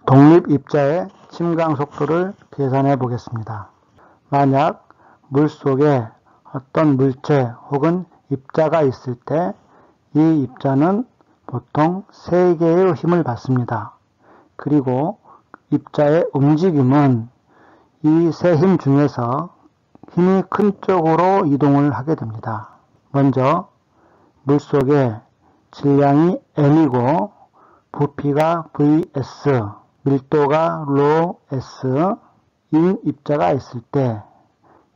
독립입자의 침강 속도를 계산해 보겠습니다. 만약 물속에 어떤 물체 혹은 입자가 있을 때 이 입자는 보통 3개의 힘을 받습니다. 그리고 입자의 움직임은 이 세 힘 중에서 힘이 큰 쪽으로 이동을 하게 됩니다. 먼저 물속에 질량이 m이고 부피가 vs, 밀도가 ρs 인 입자가 있을 때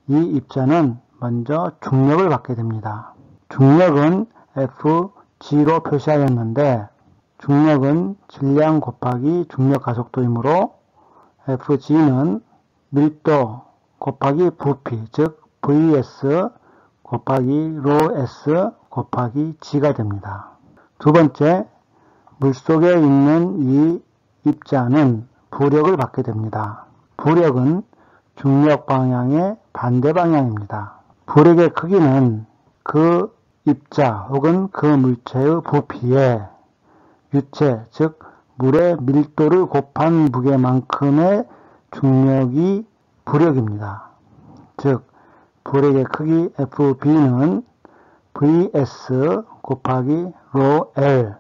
이 입자는 먼저 중력을 받게 됩니다. 중력은 Fg로 표시하였는데 중력은 질량 곱하기 중력 가속도이므로 Fg는 밀도 곱하기 부피, 즉 Vs 곱하기 ρs 곱하기 g가 됩니다. 두 번째, 물속에 있는 이 입자는 부력을 받게 됩니다. 부력은 중력 방향의 반대 방향입니다. 부력의 크기는 그 입자 혹은 그 물체의 부피에 유체, 즉 물의 밀도를 곱한 무게만큼의 중력이 부력입니다. 즉 부력의 크기 FB는 Vs 곱하기 ρl,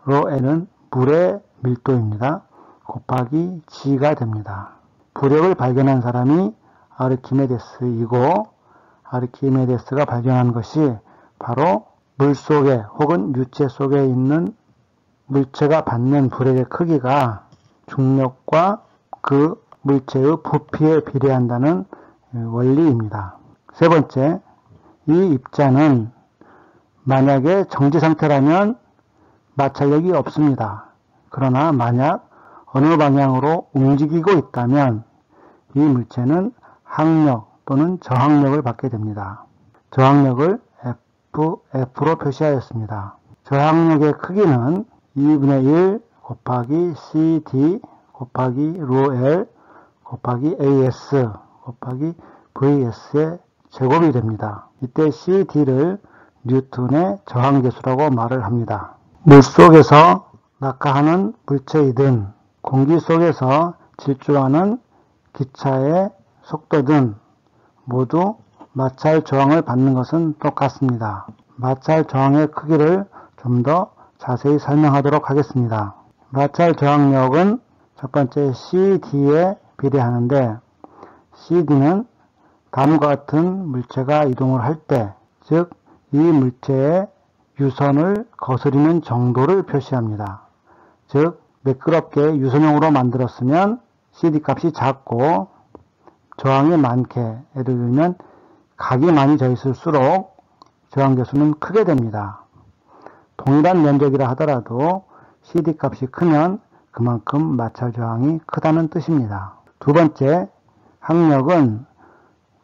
ρl은 물의 밀도입니다. 곱하기 g가 됩니다. 부력을 발견한 사람이 아르키메데스이고 아르키메데스가 발견한 것이 바로 물속에 혹은 유체 속에 있는 물체가 받는 부력의 크기가 중력과 그 물체의 부피에 비례한다는 원리입니다. 세 번째, 이 입자는 만약에 정지 상태라면 마찰력이 없습니다. 그러나 만약 어느 방향으로 움직이고 있다면 이 물체는 항력 또는 저항력을 받게 됩니다. 저항력을 F로 표시하였습니다. 저항력의 크기는 2분의 1 곱하기 CD 곱하기 ρl 곱하기 AS 곱하기 VS의 제곱이 됩니다. 이때 CD를 뉴턴의 저항계수라고 말을 합니다. 물속에서 낙하하는 물체이든 공기 속에서 질주하는 기차의 속도든 모두 마찰 저항을 받는 것은 똑같습니다. 마찰 저항의 크기를 좀 더 자세히 설명하도록 하겠습니다. 마찰 저항력은 첫 번째 CD에 비례하는데 CD는 다음과 같은 물체가 이동을 할 때, 즉 이 물체의 유선을 거스리는 정도를 표시합니다. 즉 매끄럽게 유선형으로 만들었으면 CD 값이 작고 저항이 많게, 예를 들면 각이 많이 져 있을수록 저항계수는 크게 됩니다. 동일한 면적이라 하더라도 CD 값이 크면 그만큼 마찰 저항이 크다는 뜻입니다. 두 번째, 항력은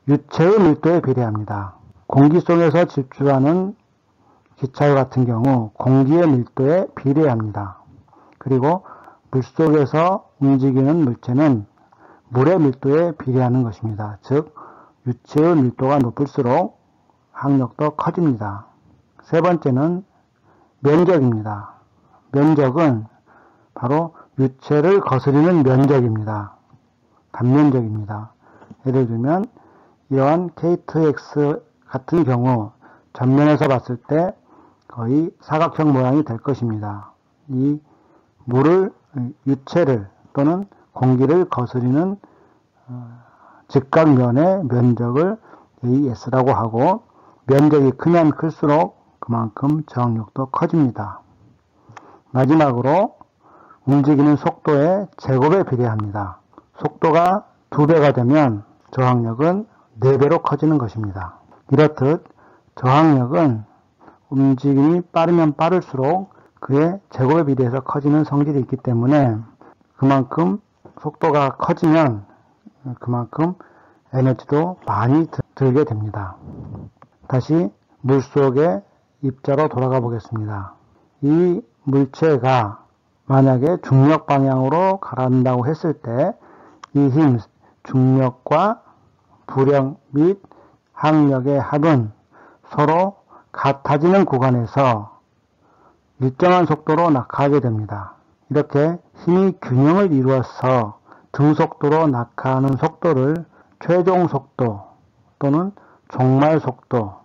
유체의 밀도에 비례합니다. 공기 속에서 질주하는 기차와 같은 경우 공기의 밀도에 비례합니다. 그리고 물속에서 움직이는 물체는 물의 밀도에 비례하는 것입니다. 즉 유체의 밀도가 높을수록 항력도 커집니다. 세 번째는 면적입니다. 면적은 바로 유체를 거스리는 면적입니다. 단면적입니다. 예를 들면 이러한 KTX 같은 경우 전면에서 봤을 때 거의 사각형 모양이 될 것입니다. 이 물을, 유체를 또는 공기를 거스리는 직각면의 면적을 AS라고 하고 면적이 크면 클수록 그만큼 저항력도 커집니다. 마지막으로 움직이는 속도의 제곱에 비례합니다. 속도가 2배가 되면 저항력은 4배로 커지는 것입니다. 이렇듯 저항력은 움직임이 빠르면 빠를수록 그의 제곱에 비례해서 커지는 성질이 있기 때문에 그만큼 속도가 커지면 그만큼 에너지도 많이 들게 됩니다. 다시 물속의 입자로 돌아가 보겠습니다. 이 물체가 만약에 중력 방향으로 가란다고 했을 때 이 힘, 중력과 부력 및 항력의 합은 서로 같아지는 구간에서 일정한 속도로 낙하하게 됩니다. 이렇게 힘이 균형을 이루어서 등속도로 낙하하는 속도를 최종 속도 또는 종말 속도,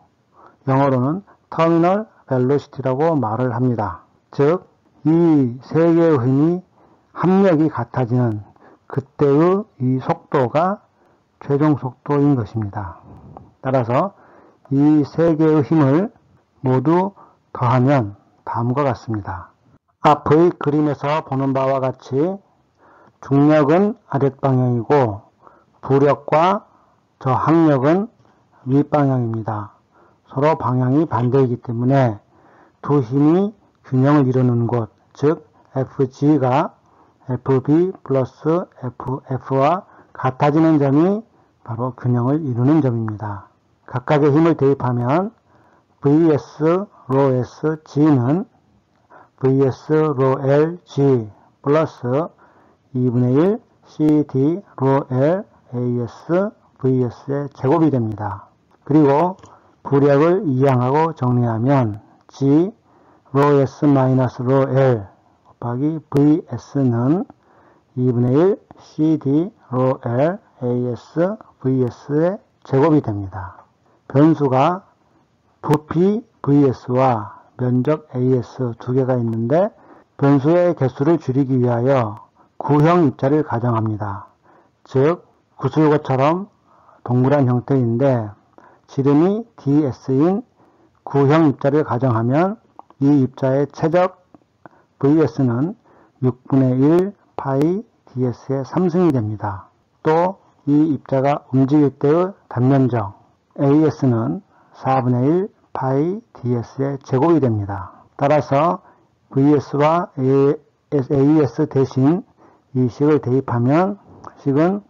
영어로는 터미널 벨로시티라고 말을 합니다. 즉, 이 세 개의 힘이 합력이 같아지는 그때의 이 속도가 최종 속도인 것입니다. 따라서 이 세 개의 힘을 모두 더하면 다음과 같습니다. 앞의 그림에서 보는 바와 같이 중력은 아랫방향이고 부력과 저항력은 윗방향입니다. 서로 방향이 반대이기 때문에 두 힘이 균형을 이루는 곳, 즉 FG가 FB 플러스 FF와 같아지는 점이 바로 균형을 이루는 점입니다. 각각의 힘을 대입하면 VS rho S G는 VS rho L G 플러스 2분의 1 CD rho L AS VS의 제곱이 됩니다. 그리고 부력을 이항하고 정리하면 G rho S 마이너스 rho L 곱하기 VS는 2분의 1 CD rho L AS VS의 제곱이 됩니다. 변수가 부피 VS와 면적 AS 두 개가 있는데 변수의 개수를 줄이기 위하여 구형 입자를 가정합니다. 즉 구슬고처럼 동그란 형태인데 지름이 ds인 구형 입자를 가정하면 이 입자의 최적 VS는 6분의 1 파이 ds의 3승이 됩니다. 또 이 입자가 움직일 때의 단면적 AS는 4분의 1 파이 ds의 제곱이 됩니다. 따라서 VS와 AS 대신 이 식을 대입하면 식은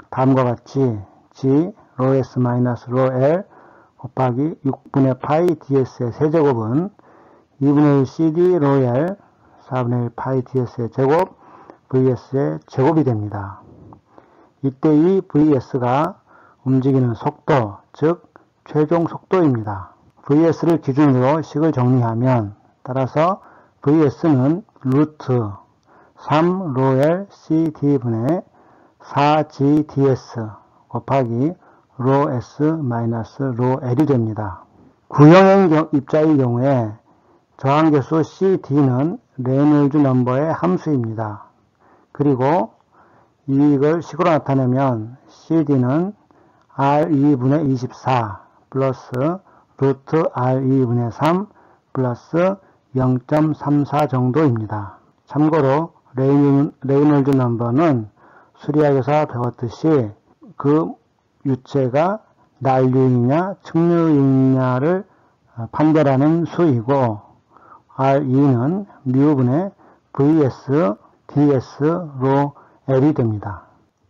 다음과 같이 G rho S 마이너스 rho L 곱하기 6분의 파이 ds의 세제곱은 2분의 1 CD rho L 4분의 1 파이 ds의 제곱 VS의 제곱이 됩니다. 이때 이 VS가 움직이는 속도, 즉 최종 속도입니다. VS를 기준으로 식을 정리하면 따라서 VS는 루트 3 rho L CD분의 4G ds 곱하기 rho S 마이너스 rho L이 됩니다. 구형의 입자의 경우에 저항계수 CD는 레이놀즈 넘버의 함수입니다. 그리고 이걸 식으로 나타내면 CD는 R2분의 24 플러스 루트 R2분의 3 플러스 0.34 정도입니다. 참고로 레이놀즈 넘버는 수리학에서 배웠듯이 그 유체가 난류이냐 측류이냐를 판별하는 수이고 R2는 μ분의 VS ds rho L이 됩니다.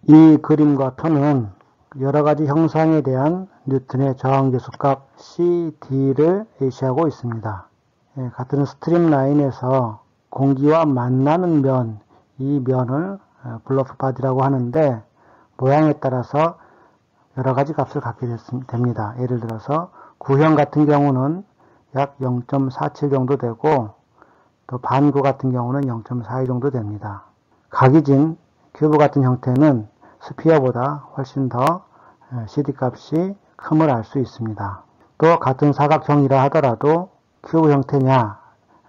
이 그림과 표는 여러가지 형상에 대한 뉴턴의 저항계수값 CD를 예시하고 있습니다. 같은 스트림라인에서 공기와 만나는 면, 이 면을 블러프 바디라고 하는데 모양에 따라서 여러가지 값을 갖게 됩니다. 예를 들어서 구형 같은 경우는 약 0.47 정도 되고 또 반구 같은 경우는 0.42 정도 됩니다. 각이진 큐브 같은 형태는 스피어보다 훨씬 더 CD 값이 큼을 알 수 있습니다. 또 같은 사각형이라 하더라도 큐브 형태냐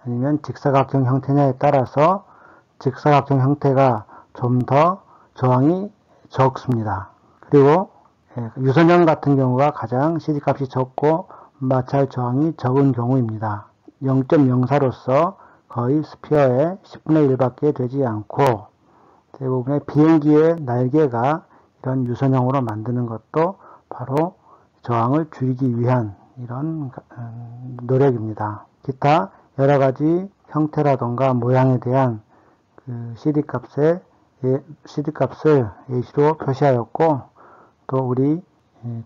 아니면 직사각형 형태냐에 따라서 직사각형 형태가 좀 더 저항이 적습니다. 그리고 유선형 같은 경우가 가장 CD 값이 적고 마찰 저항이 적은 경우입니다. 0.04로서 거의 스피어의 10분의 1밖에 되지 않고 대부분의 비행기의 날개가 이런 유선형으로 만드는 것도 바로 저항을 줄이기 위한 이런 노력입니다. 기타 여러가지 형태라던가 모양에 대한 그 CD 값을 예시로 표시하였고 또 우리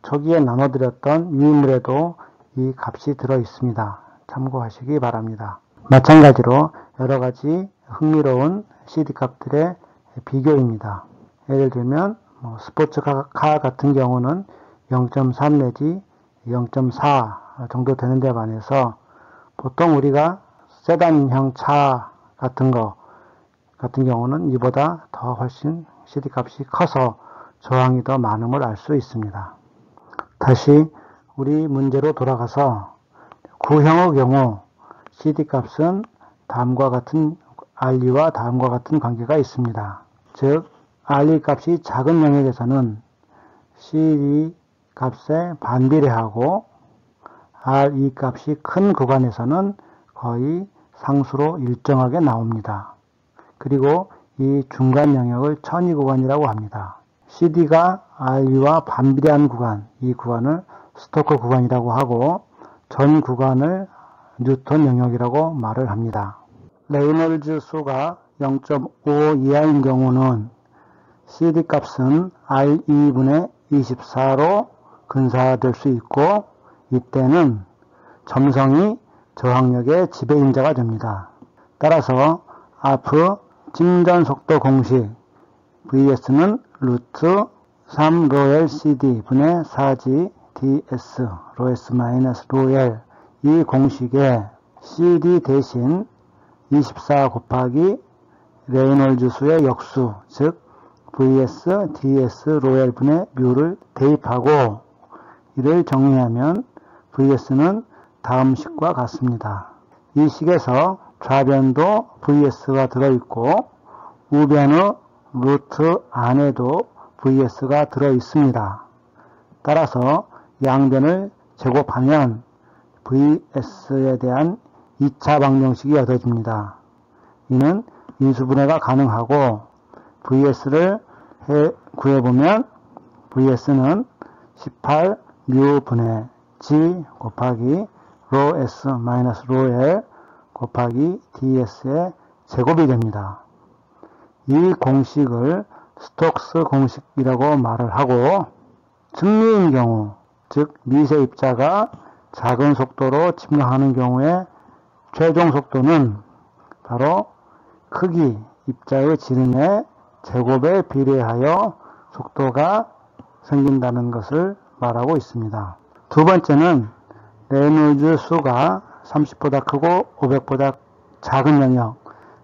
초기에 나눠드렸던 유인물에도 이 값이 들어 있습니다. 참고하시기 바랍니다. 마찬가지로 여러가지 흥미로운 CD 값들의 비교입니다. 예를 들면 스포츠카 같은 경우는 0.3 내지 0.4 정도 되는 데 반해서 보통 우리가 세단형 차 같은 거 같은 경우는 이보다 더 훨씬 CD 값이 커서 저항이 더 많음을 알 수 있습니다. 다시 우리 문제로 돌아가서 구형의 경우 CD 값은 다음과 같은 RE와 다음과 같은 관계가 있습니다. 즉 RE 값이 작은 영역에서는 CD 값에 반비례하고 RE 값이 큰 구간에서는 거의 상수로 일정하게 나옵니다. 그리고 이 중간 영역을 천이 구간이라고 합니다. CD가 RE와 반비례한 구간, 이 구간을 스토크 구간이라고 하고 전 구간을 뉴턴 영역이라고 말을 합니다. 레이놀즈 수가 0.5 이하인 경우는 CD 값은 RE분의 24로 근사될 수 있고 이때는 점성이 저항력의 지배인자가 됩니다. 따라서 앞의 침전속도 공식 VS는 루트 3ρl CD 분의 4G DS ρS 마이너스 ρl 이 공식에 CD 대신 24 곱하기 레이놀즈 수의 역수 즉 VS DS ρl 분의 뮤를 대입하고 이를 정리하면 VS는 다음 식과 같습니다. 이 식에서 좌변도 VS가 들어있고 우변의 루트 안에도 VS가 들어있습니다. 따라서 양변을 제곱하면 VS에 대한 2차 방정식이 얻어집니다. 이는 인수분해가 가능하고 VS를 구해보면 VS는 18 뮤 분의 G 곱하기 ρ S 마이너스 ρ L 곱하기 DS의 제곱이 됩니다. 이 공식을 스톡스 공식이라고 말을 하고 측미인 경우, 즉 미세 입자가 작은 속도로 침략하는 경우에 최종 속도는 바로 크기 입자의 지름의 제곱에 비례하여 속도가 생긴다는 것을 말하고 있습니다. 두 번째는 레이놀즈 수가 30보다 크고 500보다 작은 영역,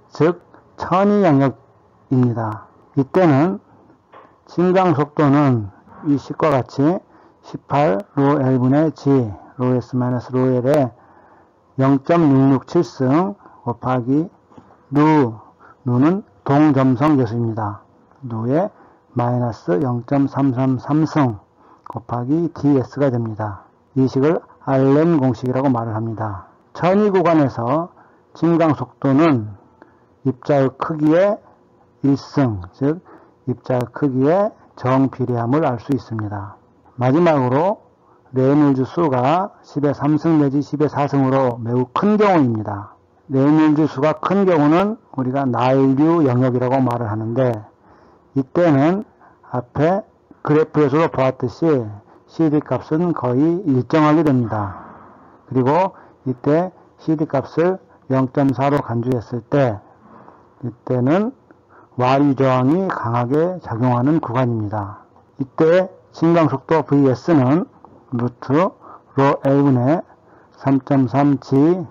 즉 천이 영역입니다. 이때는 진강 속도는 이 식과 같이 18 ρ L분의 G ρ S 마이너스 ρ L에 0.667승 곱하기 누는 동점성 계수입니다. 누에 마이너스 0.333승 곱하기 DS가 됩니다. 이 식을 알렌 공식이라고 말을 합니다. 천이 구간에서 진강 속도는 입자의 크기의 1승, 즉 입자의 크기의 정비례함을 알 수 있습니다. 마지막으로 레이놀즈 수가 10의 3승 내지 10의 4승으로 매우 큰 경우입니다. 레이놀즈 수가 큰 경우는 우리가 나일류 영역이라고 말을 하는데 이때는 앞에 그래프에서도 보았듯이 CD 값은 거의 일정하게 됩니다. 그리고 이때 CD 값을 0.4로 간주했을 때 이때는 와류 저항이 강하게 작용하는 구간입니다. 이때 진강속도 VS는 루트 ρ L분의 3.3G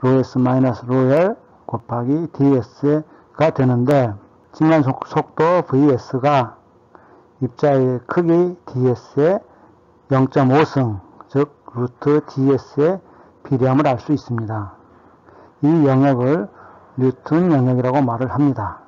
ρ S 마이너스 ρ L 곱하기 DS가 되는데 진강속도 VS가 입자의 크기 DS의 0.5승, 즉 루트 DS의 비례함을 알 수 있습니다. 이 영역을 뉴턴 영역이라고 말을 합니다.